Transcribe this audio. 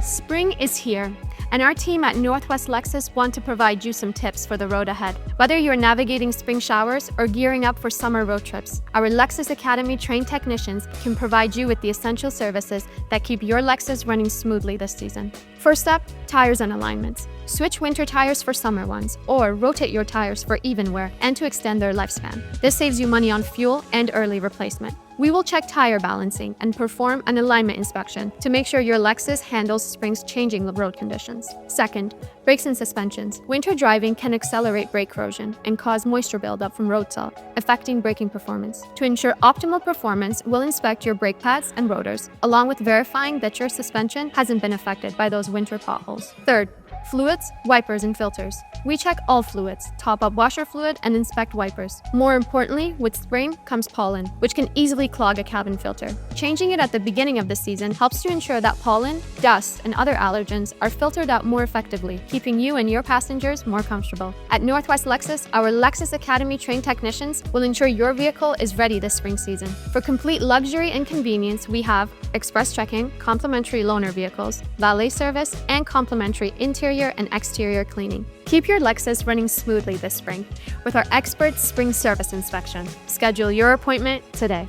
Spring is here, and our team at Northwest Lexus want to provide you some tips for the road ahead. Whether you're navigating spring showers or gearing up for summer road trips, our Lexus Academy trained technicians can provide you with the essential services that keep your Lexus running smoothly this season. First up, tires and alignments. Switch winter tires for summer ones, or rotate your tires for even wear and to extend their lifespan. This saves you money on fuel and early replacement. We will check tire balancing and perform an alignment inspection to make sure your Lexus handles spring's changing road conditions. Second, brakes and suspensions. Winter driving can accelerate brake corrosion and cause moisture buildup from road salt, affecting braking performance. To ensure optimal performance, we'll inspect your brake pads and rotors, along with verifying that your suspension hasn't been affected by those winter potholes. Third, fluids, wipers, and filters. We check all fluids, top up washer fluid, and inspect wipers. More importantly, with spring comes pollen, which can easily clog a cabin filter. Changing it at the beginning of the season helps to ensure that pollen, dust, and other allergens are filtered out more effectively, keeping you and your passengers more comfortable. At Northwest Lexus, our Lexus Academy trained technicians will ensure your vehicle is ready this spring season. For complete luxury and convenience, we have express checking, complimentary loaner vehicles, valet service, and complimentary interior and exterior cleaning. Keep your Lexus running smoothly this spring with our expert spring service inspection. Schedule your appointment today.